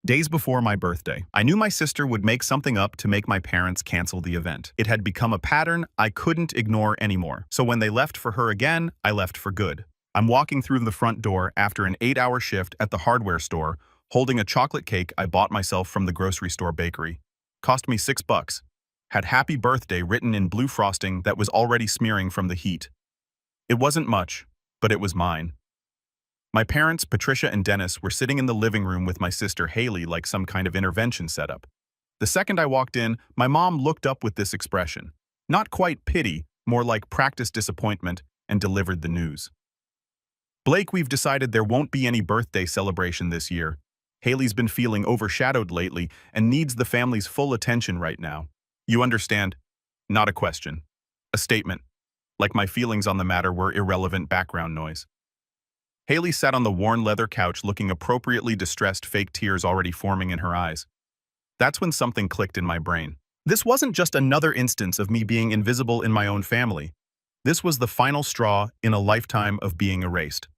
Days before my birthday, I knew my sister would make something up to make my parents cancel the event. It had become a pattern I couldn't ignore anymore. So when they left for her again, I left for good. I'm walking through the front door after an 8-hour shift at the hardware store, holding a chocolate cake I bought myself from the grocery store bakery. Cost me $6. Had happy birthday written in blue frosting that was already smearing from the heat. It wasn't much, but it was mine. My parents, Patricia and Dennis, were sitting in the living room with my sister Haley like some kind of intervention setup. The second I walked in, my mom looked up with this expression. Not quite pity, more like practiced disappointment, and delivered the news. Blake, we've decided there won't be any birthday celebration this year. Haley's been feeling overshadowed lately and needs the family's full attention right now. You understand? Not a question. A statement. Like my feelings on the matter were irrelevant background noise. Haley sat on the worn leather couch looking appropriately distressed, fake tears already forming in her eyes. That's when something clicked in my brain. This wasn't just another instance of me being invisible in my own family. This was the final straw in a lifetime of being erased.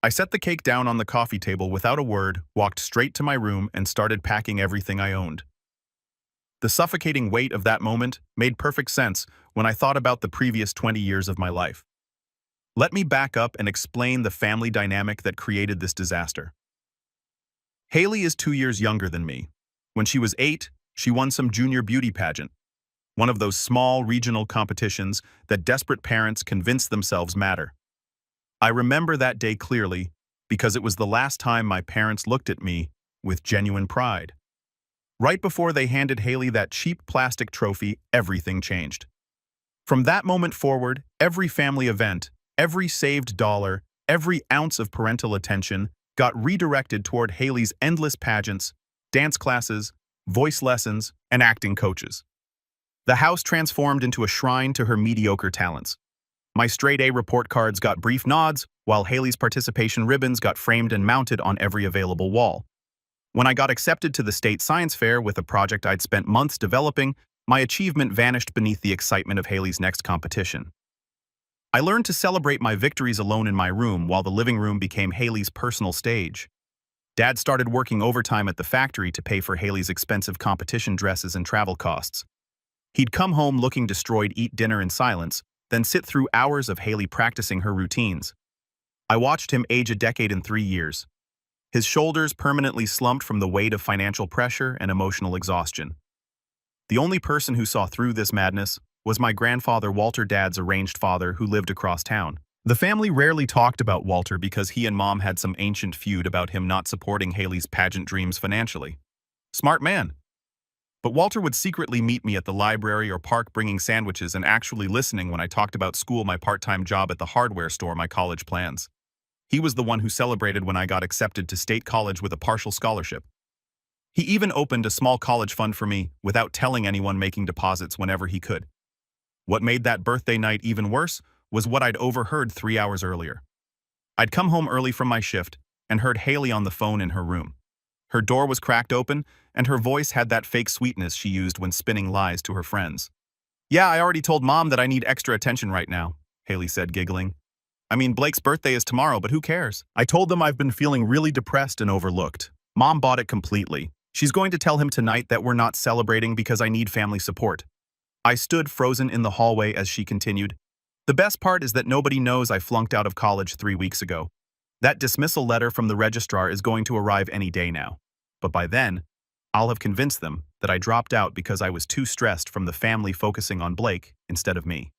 I set the cake down on the coffee table without a word, walked straight to my room, and started packing everything I owned. The suffocating weight of that moment made perfect sense when I thought about the previous 20 years of my life. Let me back up and explain the family dynamic that created this disaster. Haley is 2 years younger than me. When she was 8, she won some junior beauty pageant, one of those small regional competitions that desperate parents convince themselves matter. I remember that day clearly because it was the last time my parents looked at me with genuine pride. Right before they handed Haley that cheap plastic trophy, everything changed. From that moment forward, every family event, every saved dollar, every ounce of parental attention got redirected toward Haley's endless pageants, dance classes, voice lessons, and acting coaches. The house transformed into a shrine to her mediocre talents. My straight-A report cards got brief nods, while Haley's participation ribbons got framed and mounted on every available wall. When I got accepted to the state science fair with a project I'd spent months developing, my achievement vanished beneath the excitement of Haley's next competition. I learned to celebrate my victories alone in my room while the living room became Haley's personal stage. Dad started working overtime at the factory to pay for Haley's expensive competition dresses and travel costs. He'd come home looking destroyed, eat dinner in silence, then sit through hours of Haley practicing her routines. I watched him age a decade in 3 years. His shoulders permanently slumped from the weight of financial pressure and emotional exhaustion. The only person who saw through this madness was my grandfather Walter, Dad's arranged father, who lived across town. The family rarely talked about Walter because he and Mom had some ancient feud about him not supporting Haley's pageant dreams financially. Smart man. But Walter would secretly meet me at the library or park bringing sandwiches and actually listening when I talked about school, my part-time job at the hardware store, my college plans. He was the one who celebrated when I got accepted to state college with a partial scholarship. He even opened a small college fund for me without telling anyone, making deposits whenever he could. What made that birthday night even worse was what I'd overheard 3 hours earlier. I'd come home early from my shift and heard Haley on the phone in her room. Her door was cracked open, and her voice had that fake sweetness she used when spinning lies to her friends. "Yeah, I already told Mom that I need extra attention right now," Haley said, giggling. "I mean, Blake's birthday is tomorrow, but who cares? I told them I've been feeling really depressed and overlooked. Mom bought it completely. She's going to tell him tonight that we're not celebrating because I need family support." I stood frozen in the hallway as she continued. "The best part is that nobody knows I flunked out of college 3 weeks ago. That dismissal letter from the registrar is going to arrive any day now. But by then, I'll have convinced them that I dropped out because I was too stressed from the family focusing on Blake instead of me.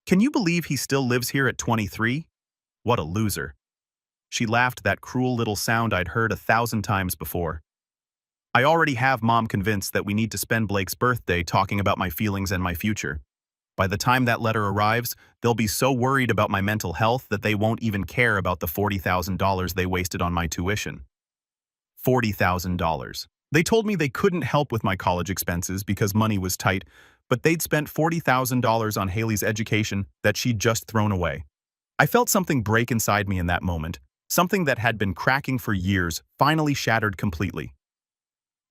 Can you believe he still lives here at 23? What a loser." She laughed, that cruel little sound I'd heard 1,000 times before. "I already have Mom convinced that we need to spend Blake's birthday talking about my feelings and my future. By the time that letter arrives, they'll be so worried about my mental health that they won't even care about the $40,000 they wasted on my tuition." $40,000. They told me they couldn't help with my college expenses because money was tight, but they'd spent $40,000 on Haley's education that she'd just thrown away. I felt something break inside me in that moment, something that had been cracking for years, finally shattered completely.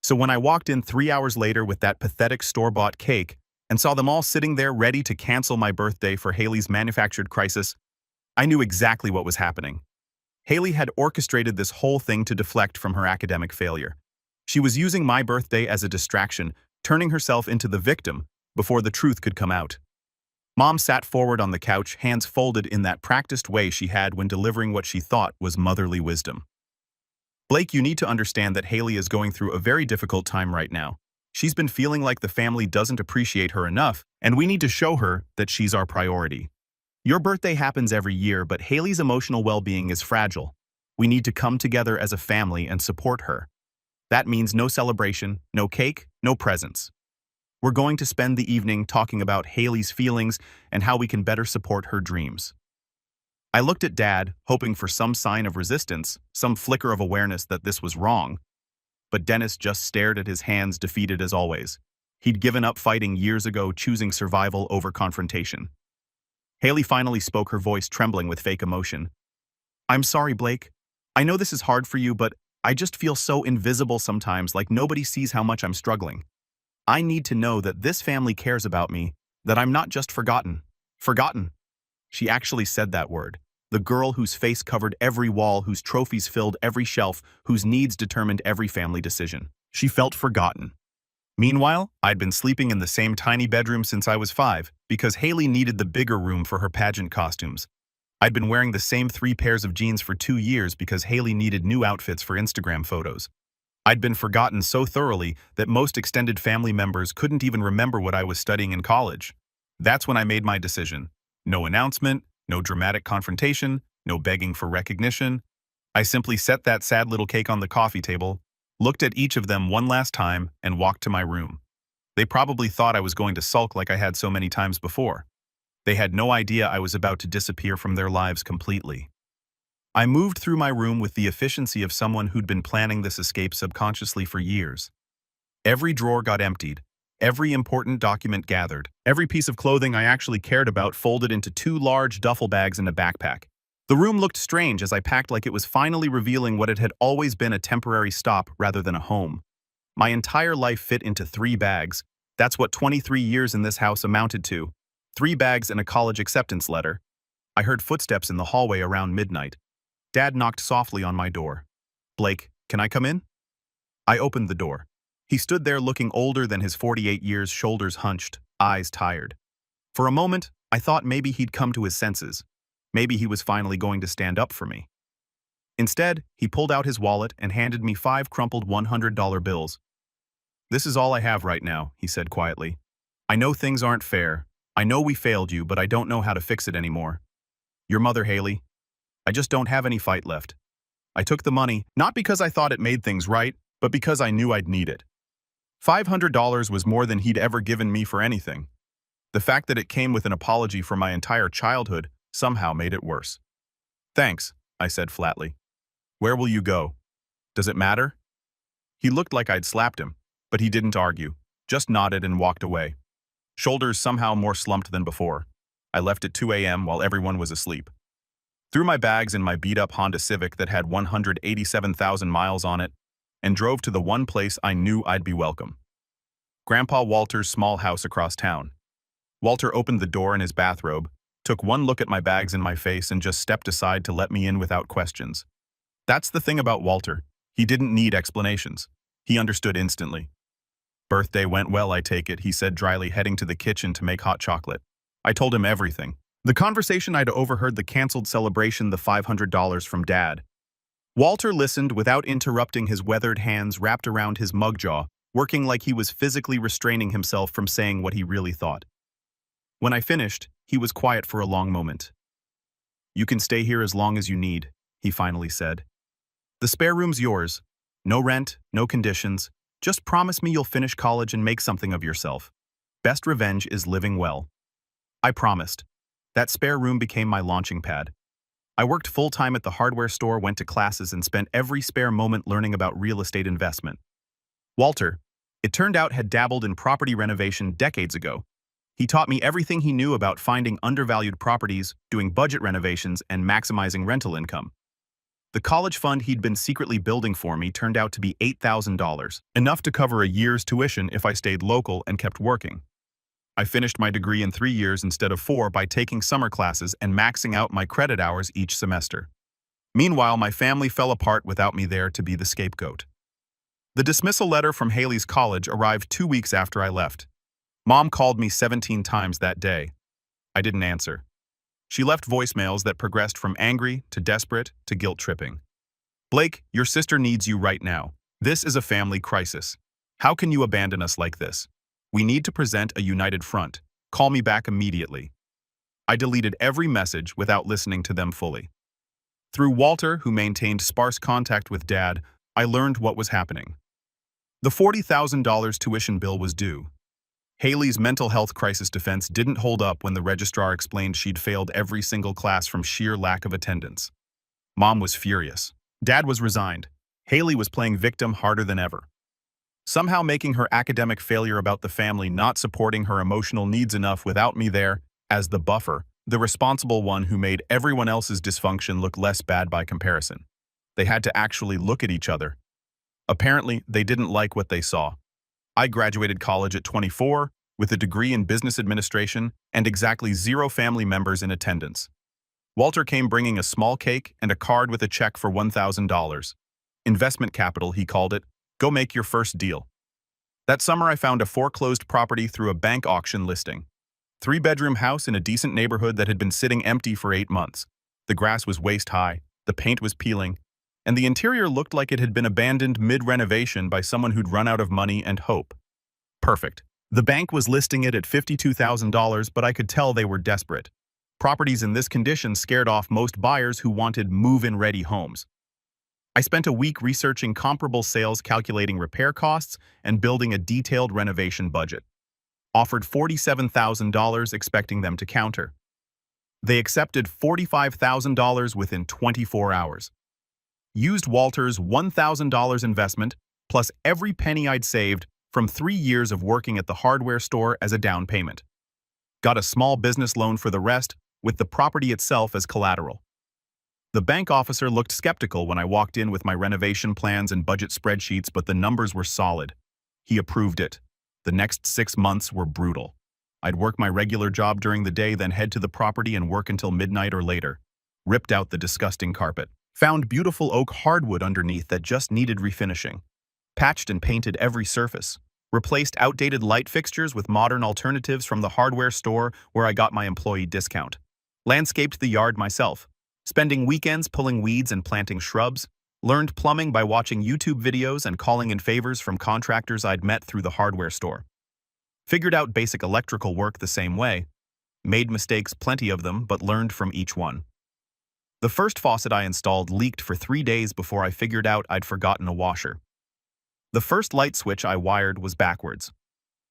So when I walked in 3 hours later with that pathetic store-bought cake and saw them all sitting there ready to cancel my birthday for Haley's manufactured crisis, I knew exactly what was happening. Haley had orchestrated this whole thing to deflect from her academic failure. She was using my birthday as a distraction, turning herself into the victim before the truth could come out. Mom sat forward on the couch, hands folded in that practiced way she had when delivering what she thought was motherly wisdom. Blake, you need to understand that Haley is going through a very difficult time right now. She's been feeling like the family doesn't appreciate her enough, and we need to show her that she's our priority. Your birthday happens every year, but Haley's emotional well-being is fragile. We need to come together as a family and support her. That means no celebration, no cake, no presents. We're going to spend the evening talking about Haley's feelings and how we can better support her dreams. I looked at Dad, hoping for some sign of resistance, some flicker of awareness that this was wrong. But Dennis just stared at his hands, defeated as always. He'd given up fighting years ago, choosing survival over confrontation. Haley finally spoke, her voice trembling with fake emotion. I'm sorry, Blake. I know this is hard for you, but I just feel so invisible sometimes, like nobody sees how much I'm struggling. I need to know that this family cares about me, that I'm not just forgotten. Forgotten. She actually said that word. The girl whose face covered every wall, whose trophies filled every shelf, whose needs determined every family decision. She felt forgotten. Meanwhile, I'd been sleeping in the same tiny bedroom since I was 5, because Haley needed the bigger room for her pageant costumes. I'd been wearing the same 3 pairs of jeans for 2 years because Haley needed new outfits for Instagram photos. I'd been forgotten so thoroughly that most extended family members couldn't even remember what I was studying in college. That's when I made my decision. No announcement, no dramatic confrontation, no begging for recognition. I simply set that sad little cake on the coffee table, looked at each of them one last time, and walked to my room. They probably thought I was going to sulk like I had so many times before. They had no idea I was about to disappear from their lives completely. I moved through my room with the efficiency of someone who'd been planning this escape subconsciously for years. Every drawer got emptied, every important document gathered, every piece of clothing I actually cared about folded into 2 large duffel bags and a backpack. The room looked strange as I packed, like it was finally revealing what it had always been, a temporary stop rather than a home. My entire life fit into 3 bags. That's what 23 years in this house amounted to. 3 bags and a college acceptance letter. I heard footsteps in the hallway around midnight. Dad knocked softly on my door. Blake, can I come in? I opened the door. He stood there looking older than his 48 years, shoulders hunched, eyes tired. For a moment, I thought maybe he'd come to his senses. Maybe he was finally going to stand up for me. Instead, he pulled out his wallet and handed me 5 crumpled $100 bills. This is all I have right now, he said quietly. I know things aren't fair. I know we failed you, but I don't know how to fix it anymore. Your mother, Haley. I just don't have any fight left. I took the money, not because I thought it made things right, but because I knew I'd need it. $500 was more than he'd ever given me for anything. The fact that it came with an apology for my entire childhood somehow made it worse. Thanks, I said flatly. Where will you go? Does it matter? He looked like I'd slapped him, but he didn't argue, just nodded and walked away. Shoulders somehow more slumped than before. I left at 2 a.m. while everyone was asleep. Threw my bags in my beat-up Honda Civic that had 187,000 miles on it, and drove to the one place I knew I'd be welcome. Grandpa Walter's small house across town. Walter opened the door in his bathrobe, took one look at my bags and my face, and just stepped aside to let me in without questions. That's the thing about Walter. He didn't need explanations. He understood instantly. Birthday went well, I take it, he said dryly, heading to the kitchen to make hot chocolate. I told him everything. The conversation I'd overheard, the canceled celebration, the $500 from Dad. Walter listened without interrupting, his weathered hands wrapped around his mug jaw, working like he was physically restraining himself from saying what he really thought. When I finished, he was quiet for a long moment. You can stay here as long as you need, he finally said. The spare room's yours. No rent, no conditions. Just promise me you'll finish college and make something of yourself. Best revenge is living well. I promised. That spare room became my launching pad. I worked full-time at the hardware store, went to classes, and spent every spare moment learning about real estate investment. Walter, it turned out, had dabbled in property renovation decades ago. He taught me everything he knew about finding undervalued properties, doing budget renovations, and maximizing rental income. The college fund he'd been secretly building for me turned out to be $8,000, enough to cover a year's tuition if I stayed local and kept working. I finished my degree in 3 years instead of 4 by taking summer classes and maxing out my credit hours each semester. Meanwhile, my family fell apart without me there to be the scapegoat. The dismissal letter from Haley's college arrived 2 weeks after I left. Mom called me 17 times that day. I didn't answer. She left voicemails that progressed from angry to desperate to guilt-tripping. Blake, your sister needs you right now. This is a family crisis. How can you abandon us like this? We need to present a united front. Call me back immediately. I deleted every message without listening to them fully. Through Walter, who maintained sparse contact with Dad, I learned what was happening. The $40,000 tuition bill was due. Haley's mental health crisis defense didn't hold up when the registrar explained she'd failed every single class from sheer lack of attendance. Mom was furious. Dad was resigned. Haley was playing victim harder than ever. Somehow making her academic failure about the family not supporting her emotional needs enough without me there, as the buffer, the responsible one who made everyone else's dysfunction look less bad by comparison. They had to actually look at each other. Apparently, they didn't like what they saw. I graduated college at 24, with a degree in business administration and exactly 0 family members in attendance. Walter came bringing a small cake and a card with a check for $1,000. Investment capital, he called it. Go make your first deal. That summer, I found a foreclosed property through a bank auction listing. 3-bedroom house in a decent neighborhood that had been sitting empty for 8 months. The grass was waist-high, the paint was peeling, and the interior looked like it had been abandoned mid-renovation by someone who'd run out of money and hope. Perfect. The bank was listing it at $52,000, but I could tell they were desperate. Properties in this condition scared off most buyers who wanted move-in-ready homes. I spent a week researching comparable sales, calculating repair costs, and building a detailed renovation budget. Offered $47,000, expecting them to counter. They accepted $45,000 within 24 hours. Used Walter's $1,000 investment, plus every penny I'd saved from 3 years of working at the hardware store as a down payment. Got a small business loan for the rest, with the property itself as collateral. The bank officer looked skeptical when I walked in with my renovation plans and budget spreadsheets, but the numbers were solid. He approved it. The next 6 months were brutal. I'd work my regular job during the day, then head to the property and work until midnight or later. Ripped out the disgusting carpet. Found beautiful oak hardwood underneath that just needed refinishing. Patched and painted every surface. Replaced outdated light fixtures with modern alternatives from the hardware store where I got my employee discount. Landscaped the yard myself. Spending weekends pulling weeds and planting shrubs. Learned plumbing by watching YouTube videos and calling in favors from contractors I'd met through the hardware store. Figured out basic electrical work the same way. Made mistakes, plenty of them, but learned from each one. The first faucet I installed leaked for 3 days before I figured out I'd forgotten a washer. The first light switch I wired was backwards.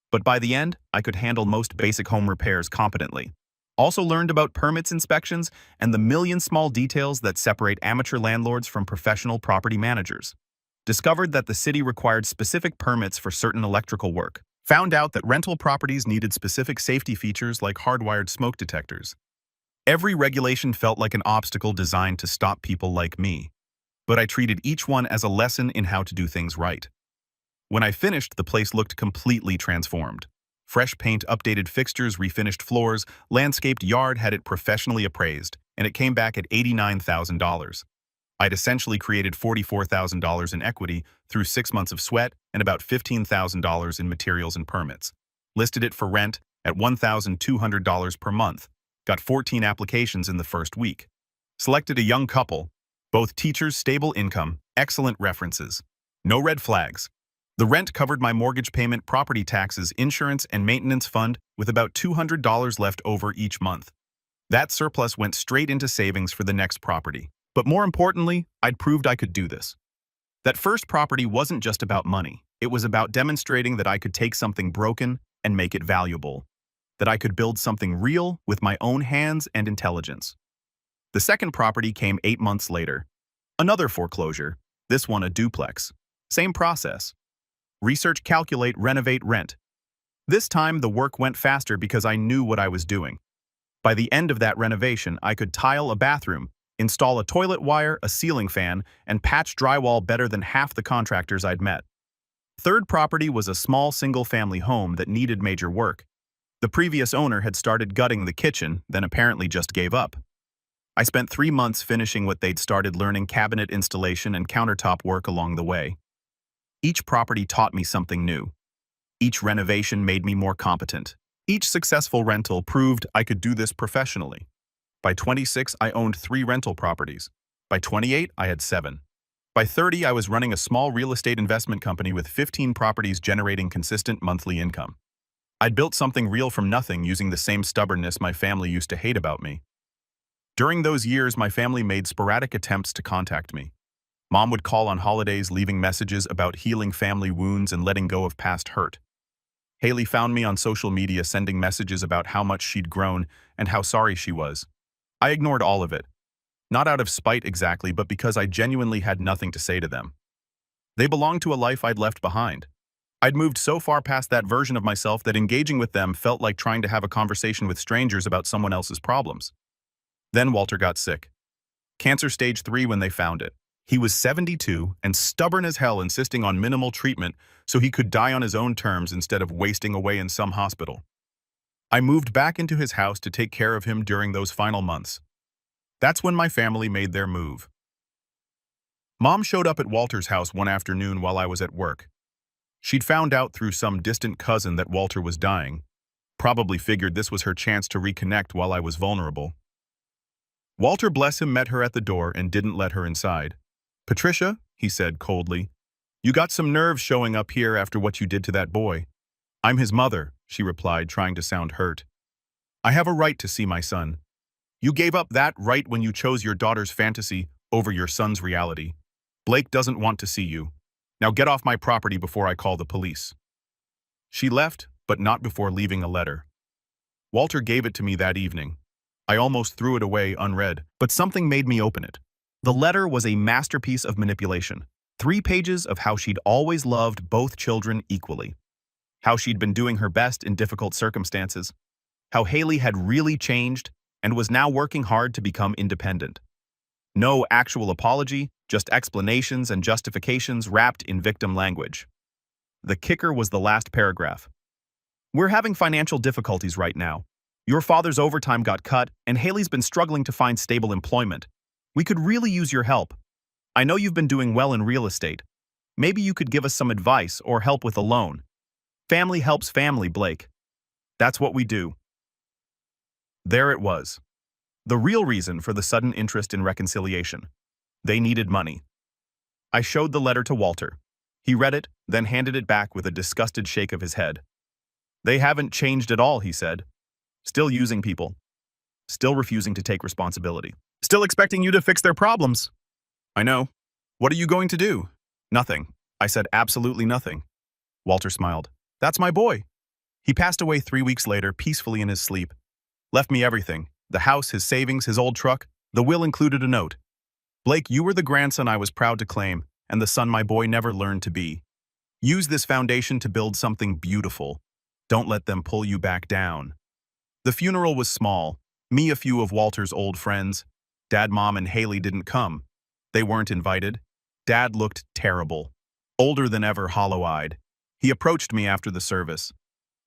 But by the end, I could handle most basic home repairs competently. Also learned about permits inspections and the million small details that separate amateur landlords from professional property managers. Discovered that the city required specific permits for certain electrical work. Found out that rental properties needed specific safety features like hardwired smoke detectors. Every regulation felt like an obstacle designed to stop people like me, but I treated each one as a lesson in how to do things right. When I finished, the place looked completely transformed. Fresh paint, updated fixtures, refinished floors, landscaped yard had it professionally appraised, and it came back at $89,000. I'd essentially created $44,000 in equity through 6 months of sweat and about $15,000 in materials and permits. Listed it for rent at $1,200 per month. Got 14 applications in the first week. Selected a young couple, both teachers, stable income, excellent references. No red flags. The rent covered my mortgage payment, property taxes, insurance, and maintenance fund with about $200 left over each month. That surplus went straight into savings for the next property. But more importantly, I'd proved I could do this. That first property wasn't just about money. It was about demonstrating that I could take something broken and make it valuable. That I could build something real with my own hands and intelligence. The second property came 8 months later. Another foreclosure, this one a duplex. Same process. Research, calculate, renovate, rent. This time the work went faster because I knew what I was doing. By the end of that renovation, I could tile a bathroom, install a toilet wire, a ceiling fan, and patch drywall better than half the contractors I'd met. Third property was a small single-family home that needed major work. The previous owner had started gutting the kitchen, then apparently just gave up. I spent 3 months finishing what they'd started, learning cabinet installation and countertop work along the way. Each property taught me something new. Each renovation made me more competent. Each successful rental proved I could do this professionally. By 26, I owned 3 rental properties. By 28, I had 7. By 30, I was running a small real estate investment company with 15 properties generating consistent monthly income. I'd built something real from nothing using the same stubbornness my family used to hate about me. During those years, my family made sporadic attempts to contact me. Mom would call on holidays, leaving messages about healing family wounds and letting go of past hurt. Haley found me on social media, sending messages about how much she'd grown and how sorry she was. I ignored all of it. Not out of spite exactly, but because I genuinely had nothing to say to them. They belonged to a life I'd left behind. I'd moved so far past that version of myself that engaging with them felt like trying to have a conversation with strangers about someone else's problems. Then Walter got sick. Cancer stage 3 when they found it. He was 72 and stubborn as hell, insisting on minimal treatment so he could die on his own terms instead of wasting away in some hospital. I moved back into his house to take care of him during those final months. That's when my family made their move. Mom showed up at Walter's house one afternoon while I was at work. She'd found out through some distant cousin that Walter was dying. Probably figured this was her chance to reconnect while I was vulnerable. Walter, bless him, met her at the door and didn't let her inside. "Patricia," he said coldly, "you got some nerve showing up here after what you did to that boy." "I'm his mother," she replied, trying to sound hurt. "I have a right to see my son. You gave up that right when you chose your daughter's fantasy over your son's reality. Blake doesn't want to see you. Now get off my property before I call the police." She left, but not before leaving a letter. Walter gave it to me that evening. I almost threw it away unread, but something made me open it. The letter was a masterpiece of manipulation. 3 pages of how she'd always loved both children equally. How she'd been doing her best in difficult circumstances. How Haley had really changed and was now working hard to become independent. No actual apology, just explanations and justifications wrapped in victim language. The kicker was the last paragraph. "We're having financial difficulties right now. Your father's overtime got cut, and Haley's been struggling to find stable employment. We could really use your help. I know you've been doing well in real estate. Maybe you could give us some advice or help with a loan. Family helps family, Blake. That's what we do." There it was. The real reason for the sudden interest in reconciliation. They needed money. I showed the letter to Walter. He read it, then handed it back with a disgusted shake of his head. "They haven't changed at all," he said. "Still using people. Still refusing to take responsibility. Still expecting you to fix their problems." "I know. What are you going to do?" "Nothing." I said absolutely nothing. Walter smiled. "That's my boy. He passed away 3 weeks later, peacefully in his sleep. Left me everything. The house, his savings, his old truck. The will included a note. Blake, you were the grandson I was proud to claim, and the son my boy never learned to be. Use this foundation to build something beautiful. Don't let them pull you back down." The funeral was small. Me, a few of Walter's old friends. Dad, Mom, and Haley didn't come. They weren't invited. Dad looked terrible. Older than ever, hollow-eyed. He approached me after the service.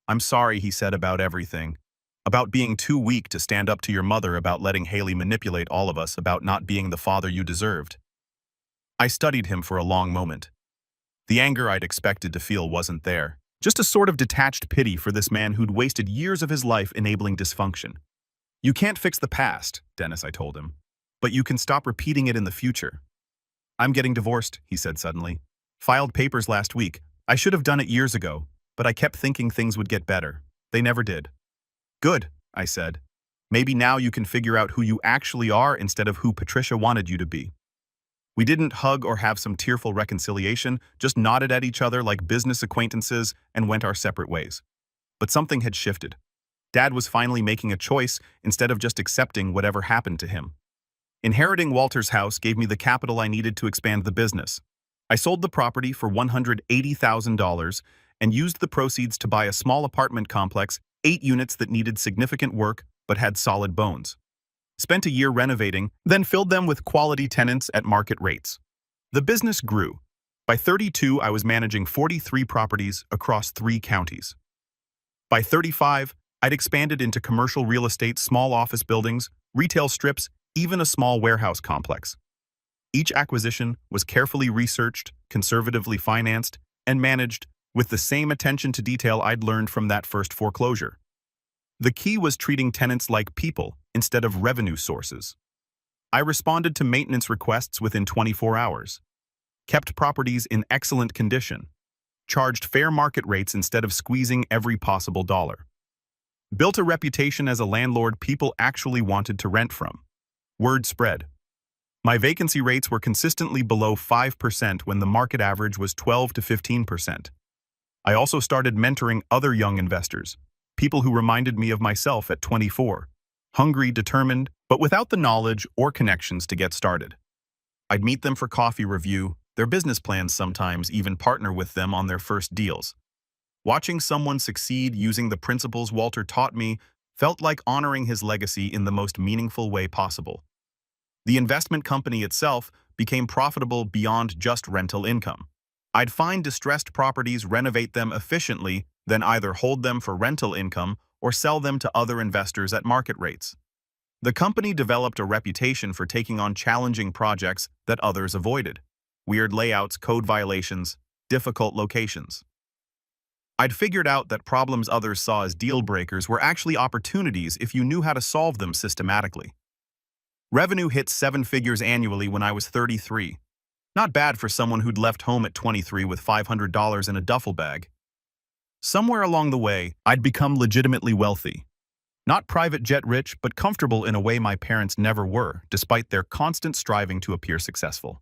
"I'm sorry," he said, "about everything. About being too weak to stand up to your mother, about letting Haley manipulate all of us, about not being the father you deserved." I studied him for a long moment. The anger I'd expected to feel wasn't there. Just a sort of detached pity for this man who'd wasted years of his life enabling dysfunction. "You can't fix the past, Dennis," I told him. "But you can stop repeating it in the future." "I'm getting divorced," he said suddenly. "Filed papers last week. I should have done it years ago, but I kept thinking things would get better. They never did." "Good," I said. "Maybe now you can figure out who you actually are instead of who Patricia wanted you to be." We didn't hug or have some tearful reconciliation, just nodded at each other like business acquaintances and went our separate ways. But something had shifted. Dad was finally making a choice instead of just accepting whatever happened to him. Inheriting Walter's house gave me the capital I needed to expand the business. I sold the property for $180,000 and used the proceeds to buy a small apartment complex, 8 units that needed significant work but had solid bones. Spent a year renovating, then filled them with quality tenants at market rates. The business grew. By 32, I was managing 43 properties across 3 counties. By 35, I'd expanded into commercial real estate, small office buildings, retail strips, even a small warehouse complex. Each acquisition was carefully researched, conservatively financed, and managed with the same attention to detail I'd learned from that first foreclosure. The key was treating tenants like people instead of revenue sources. I responded to maintenance requests within 24 hours, kept properties in excellent condition, charged fair market rates instead of squeezing every possible dollar, built a reputation as a landlord people actually wanted to rent from. Word spread. My vacancy rates were consistently below 5% when the market average was 12 to 15%. I also started mentoring other young investors, people who reminded me of myself at 24, hungry, determined, but without the knowledge or connections to get started. I'd meet them for coffee review, their business plans sometimes even partner with them on their first deals. Watching someone succeed using the principles Walter taught me felt like honoring his legacy in the most meaningful way possible. The investment company itself became profitable beyond just rental income. I'd find distressed properties, renovate them efficiently, then either hold them for rental income or sell them to other investors at market rates. The company developed a reputation for taking on challenging projects that others avoided. Weird layouts, code violations, difficult locations. I'd figured out that problems others saw as deal breakers were actually opportunities if you knew how to solve them systematically. Revenue hit 7 figures annually when I was 33. Not bad for someone who'd left home at 23 with $500 in a duffel bag. Somewhere along the way, I'd become legitimately wealthy. Not private jet rich, but comfortable in a way my parents never were, despite their constant striving to appear successful.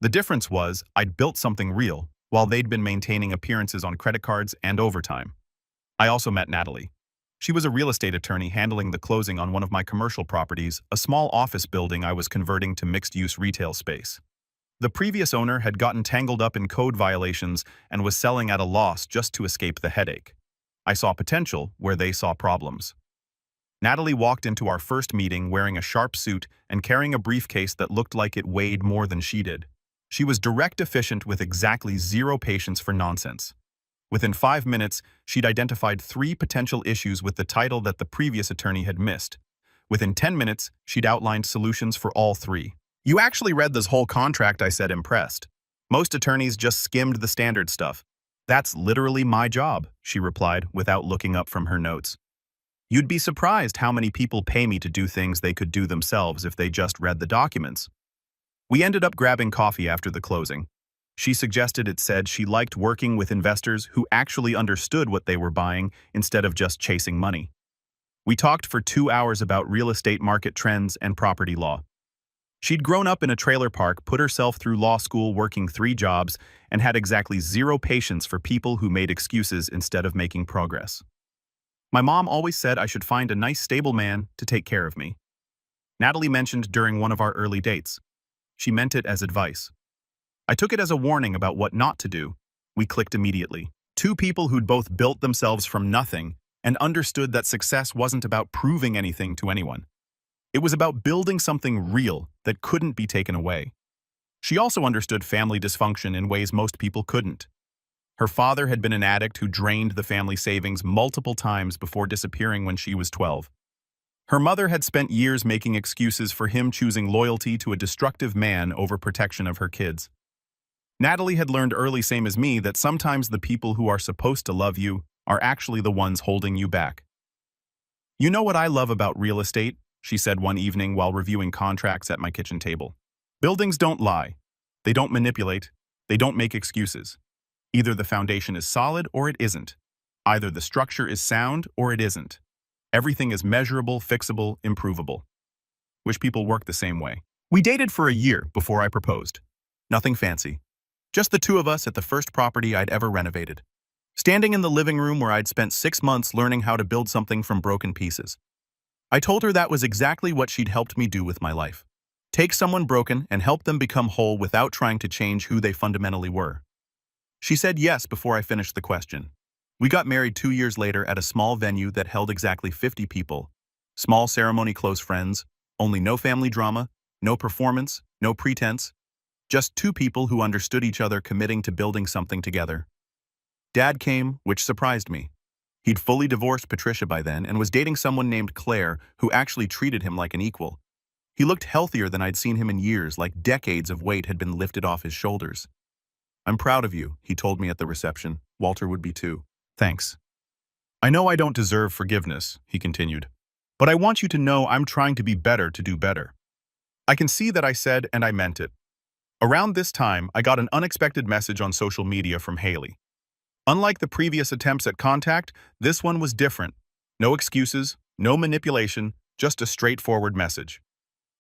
The difference was, I'd built something real, while they'd been maintaining appearances on credit cards and overtime. I also met Natalie. She was a real estate attorney handling the closing on one of my commercial properties, a small office building I was converting to mixed-use retail space. The previous owner had gotten tangled up in code violations and was selling at a loss just to escape the headache. I saw potential where they saw problems. Natalie walked into our first meeting wearing a sharp suit and carrying a briefcase that looked like it weighed more than she did. She was direct, efficient, with exactly zero patience for nonsense. Within 5 minutes, she'd identified 3 potential issues with the title that the previous attorney had missed. Within 10 minutes, she'd outlined solutions for all 3. "You actually read this whole contract," I said, impressed. "Most attorneys just skimmed the standard stuff." "That's literally my job," she replied without looking up from her notes. "You'd be surprised how many people pay me to do things they could do themselves if they just read the documents." We ended up grabbing coffee after the closing. She suggested it said she liked working with investors who actually understood what they were buying instead of just chasing money. We talked for 2 hours about real estate market trends and property law. She'd grown up in a trailer park, put herself through law school working 3 jobs, and had exactly zero patience for people who made excuses instead of making progress. My mom always said I should find a nice, stable man to take care of me. Natalie mentioned during one of our early dates. She meant it as advice. I took it as a warning about what not to do. We clicked immediately. 2 people who'd both built themselves from nothing and understood that success wasn't about proving anything to anyone. It was about building something real that couldn't be taken away. She also understood family dysfunction in ways most people couldn't. Her father had been an addict who drained the family savings multiple times before disappearing when she was 12. Her mother had spent years making excuses for him choosing loyalty to a destructive man over protection of her kids. Natalie had learned early, same as me, that sometimes the people who are supposed to love you are actually the ones holding you back. "You know what I love about real estate?" she said one evening while reviewing contracts at my kitchen table. "Buildings don't lie. They don't manipulate. They don't make excuses. Either the foundation is solid or it isn't. Either the structure is sound or it isn't. Everything is measurable, fixable, improvable." Wish people worked the same way. We dated for a year before I proposed. Nothing fancy. Just the 2 of us at the first property I'd ever renovated. Standing in the living room where I'd spent 6 months learning how to build something from broken pieces. I told her that was exactly what she'd helped me do with my life. Take someone broken and help them become whole without trying to change who they fundamentally were. She said yes before I finished the question. We got married 2 years later at a small venue that held exactly 50 people. Small ceremony, close friends, only no family drama, no performance, no pretense. Just 2 people who understood each other committing to building something together. Dad came, which surprised me. He'd fully divorced Patricia by then and was dating someone named Claire who actually treated him like an equal. He looked healthier than I'd seen him in years, like decades of weight had been lifted off his shoulders. "I'm proud of you," he told me at the reception. "Walter would be too." "Thanks." "I know I don't deserve forgiveness," he continued, "but I want you to know I'm trying to be better to do better." I can see that I said and I meant it. Around this time, I got an unexpected message on social media from Haley. Unlike the previous attempts at contact, this one was different. No excuses, no manipulation, just a straightforward message.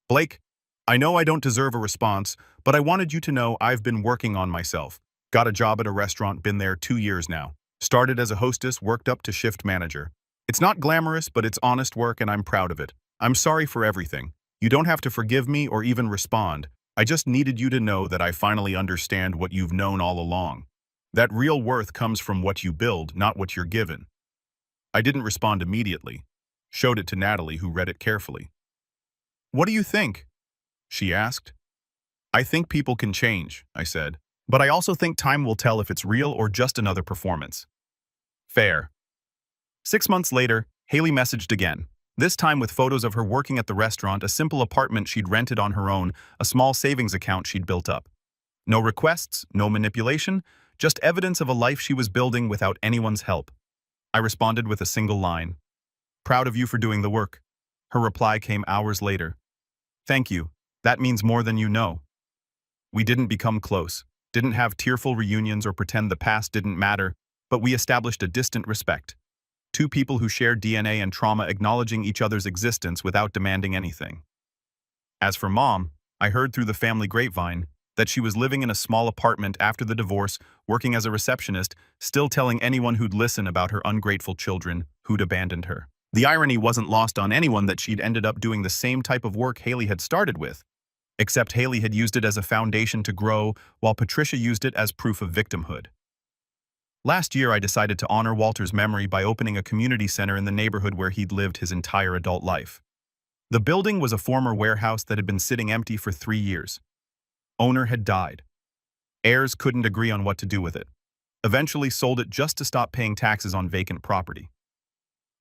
"Blake, I know I don't deserve a response, but I wanted you to know I've been working on myself. Got a job at a restaurant, been there 2 years now. Started as a hostess, worked up to shift manager. It's not glamorous, but it's honest work and I'm proud of it. I'm sorry for everything. You don't have to forgive me or even respond. I just needed you to know that I finally understand what you've known all along. That real worth comes from what you build, not what you're given." I didn't respond immediately. Showed it to Natalie, who read it carefully. "What do you think?" she asked. "I think people can change," I said. "But I also think time will tell if it's real or just another performance." "Fair." 6 months later, Haley messaged again. This time with photos of her working at the restaurant, a simple apartment she'd rented on her own, a small savings account she'd built up. No requests, no manipulation, just evidence of a life she was building without anyone's help. I responded with a single line. "Proud of you for doing the work." Her reply came hours later. "Thank you. That means more than you know." We didn't become close, didn't have tearful reunions or pretend the past didn't matter, but we established a distant respect. Two people who shared DNA and trauma acknowledging each other's existence without demanding anything. As for Mom, I heard through the family grapevine that she was living in a small apartment after the divorce, working as a receptionist, still telling anyone who'd listen about her ungrateful children who'd abandoned her. The irony wasn't lost on anyone that she'd ended up doing the same type of work Haley had started with, except Haley had used it as a foundation to grow, while Patricia used it as proof of victimhood. Last year, I decided to honor Walter's memory by opening a community center in the neighborhood where he'd lived his entire adult life. The building was a former warehouse that had been sitting empty for 3 years. Owner had died. Heirs couldn't agree on what to do with it. Eventually sold it just to stop paying taxes on vacant property.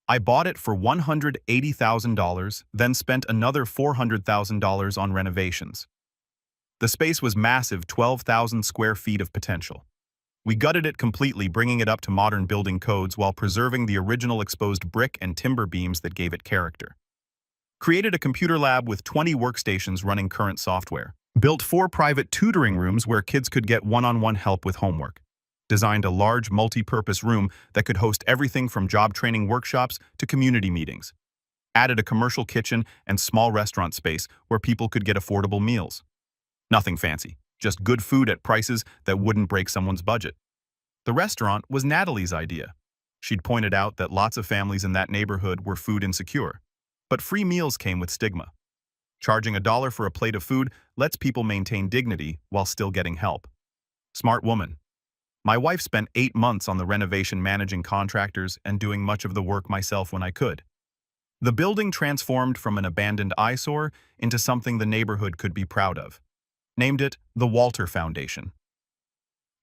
I bought it for $180,000, then spent another $400,000 on renovations. The space was massive, 12,000 square feet of potential. We gutted it completely, bringing it up to modern building codes while preserving the original exposed brick and timber beams that gave it character. Created a computer lab with 20 workstations running current software. Built 4 private tutoring rooms where kids could get one-on-one help with homework. Designed a large multi-purpose room that could host everything from job training workshops to community meetings. Added a commercial kitchen and small restaurant space where people could get affordable meals. Nothing fancy, just good food at prices that wouldn't break someone's budget. The restaurant was Natalie's idea. She'd pointed out that lots of families in that neighborhood were food insecure, but free meals came with stigma. Charging $1 for a plate of food lets people maintain dignity while still getting help. Smart woman. My wife spent 8 months on the renovation, managing contractors and doing much of the work myself when I could. The building transformed from an abandoned eyesore into something the neighborhood could be proud of. Named it the Walter Foundation.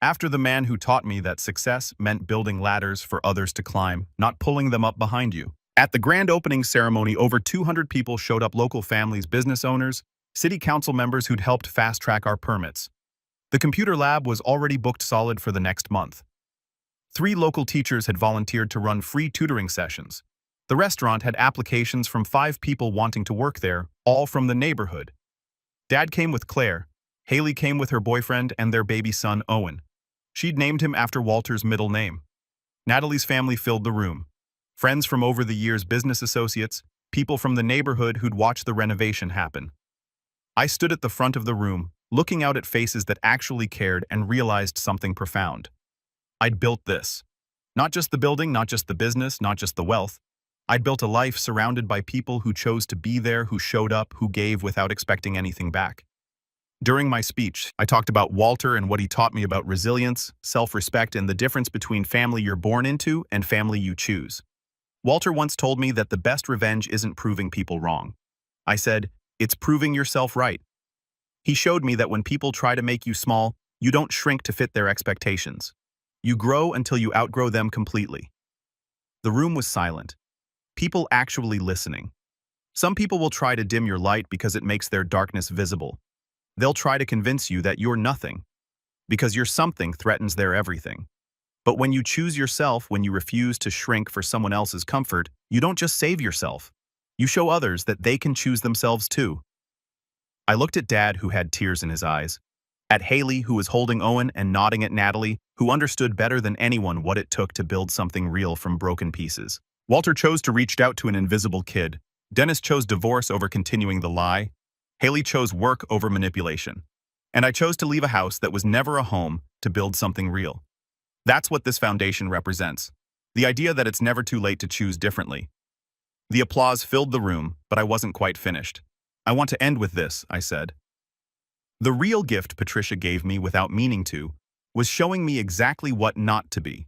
After the man who taught me that success meant building ladders for others to climb, not pulling them up behind you. At the grand opening ceremony, over 200 people showed up, local families, business owners, city council members who'd helped fast-track our permits. The computer lab was already booked solid for the next month. 3 local teachers had volunteered to run free tutoring sessions. The restaurant had applications from 5 people wanting to work there, all from the neighborhood. Dad came with Claire. Haley came with her boyfriend and their baby son, Owen. She'd named him after Walter's middle name. Natalie's family filled the room. Friends from over the years, business associates, people from the neighborhood who'd watched the renovation happen. I stood at the front of the room, looking out at faces that actually cared, and realized something profound. I'd built this. Not just the building, not just the business, not just the wealth. I'd built a life surrounded by people who chose to be there, who showed up, who gave without expecting anything back. During my speech, I talked about Walter and what he taught me about resilience, self-respect, and the difference between family you're born into and family you choose. Walter once told me that the best revenge isn't proving people wrong. I said, it's proving yourself right. He showed me that when people try to make you small, you don't shrink to fit their expectations. You grow until you outgrow them completely. The room was silent. People actually listening. Some people will try to dim your light because it makes their darkness visible. They'll try to convince you that you're nothing, because your something threatens their everything. But when you choose yourself, when you refuse to shrink for someone else's comfort, you don't just save yourself. You show others that they can choose themselves too. I looked at Dad, who had tears in his eyes, at Haley, who was holding Owen, and nodding at Natalie, who understood better than anyone what it took to build something real from broken pieces. Walter chose to reach out to an invisible kid. Dennis chose divorce over continuing the lie. Haley chose work over manipulation. And I chose to leave a house that was never a home to build something real. That's what this foundation represents. The idea that it's never too late to choose differently. The applause filled the room, but I wasn't quite finished. I want to end with this, I said. The real gift Patricia gave me without meaning to was showing me exactly what not to be.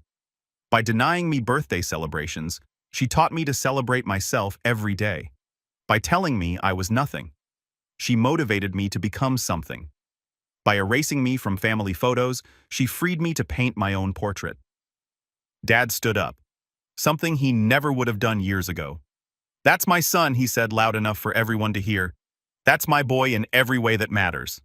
By denying me birthday celebrations, she taught me to celebrate myself every day. By telling me I was nothing, she motivated me to become something. By erasing me from family photos, she freed me to paint my own portrait. Dad stood up, something he never would have done years ago. "That's my son," he said loud enough for everyone to hear. "That's my boy in every way that matters."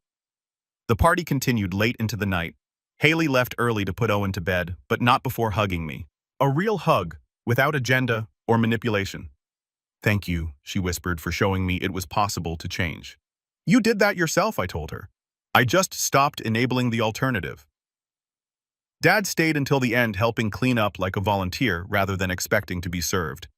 The party continued late into the night. Haley left early to put Owen to bed, but not before hugging me. A real hug, without agenda or manipulation. "Thank you," she whispered, "for showing me it was possible to change." "You did that yourself," I told her. "I just stopped enabling the alternative." Dad stayed until the end, helping clean up like a volunteer rather than expecting to be served.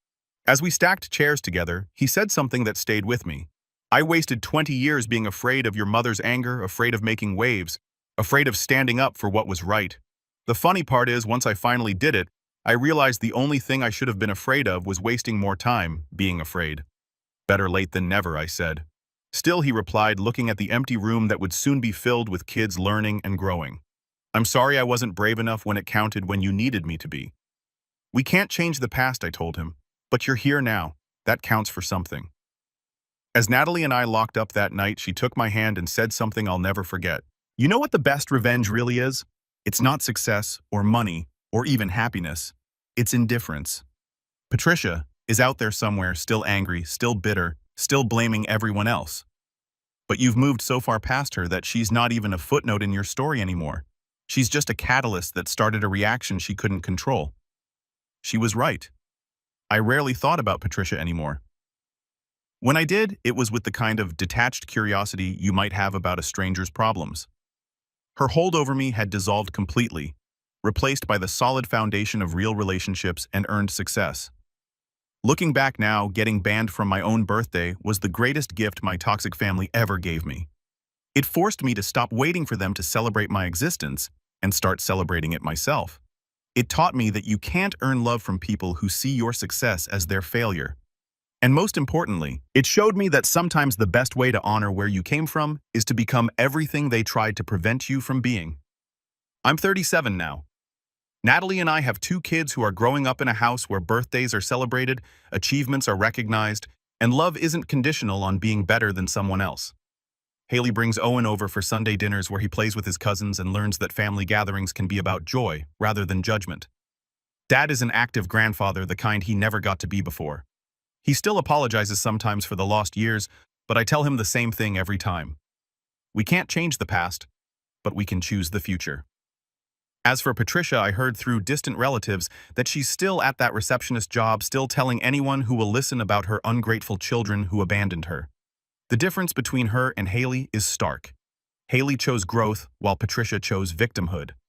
As we stacked chairs together, he said something that stayed with me. "I wasted 20 years being afraid of your mother's anger, afraid of making waves, afraid of standing up for what was right. The funny part is, once I finally did it, I realized the only thing I should have been afraid of was wasting more time being afraid." "Better late than never," I said. "Still," he replied, looking at the empty room that would soon be filled with kids learning and growing. "I'm sorry I wasn't brave enough when it counted, when you needed me to be." "We can't change the past," I told him, "but you're here now. That counts for something." As Natalie and I locked up that night, she took my hand and said something I'll never forget. "You know what the best revenge really is? It's not success or money or even happiness. It's indifference. Patricia is out there somewhere, still angry, still bitter, still blaming everyone else. But you've moved so far past her that she's not even a footnote in your story anymore. She's just a catalyst that started a reaction she couldn't control." She was right. I rarely thought about Patricia anymore. When I did, it was with the kind of detached curiosity you might have about a stranger's problems. Her hold over me had dissolved completely, replaced by the solid foundation of real relationships and earned success. Looking back now, getting banned from my own birthday was the greatest gift my toxic family ever gave me. It forced me to stop waiting for them to celebrate my existence and start celebrating it myself. It taught me that you can't earn love from people who see your success as their failure. And most importantly, it showed me that sometimes the best way to honor where you came from is to become everything they tried to prevent you from being. I'm 37 now. Natalie and I have 2 kids who are growing up in a house where birthdays are celebrated, achievements are recognized, and love isn't conditional on being better than someone else. Haley brings Owen over for Sunday dinners where he plays with his cousins and learns that family gatherings can be about joy rather than judgment. Dad is an active grandfather, the kind he never got to be before. He still apologizes sometimes for the lost years, but I tell him the same thing every time. We can't change the past, but we can choose the future. As for Patricia, I heard through distant relatives that she's still at that receptionist job, still telling anyone who will listen about her ungrateful children who abandoned her. The difference between her and Haley is stark. Haley chose growth, while Patricia chose victimhood.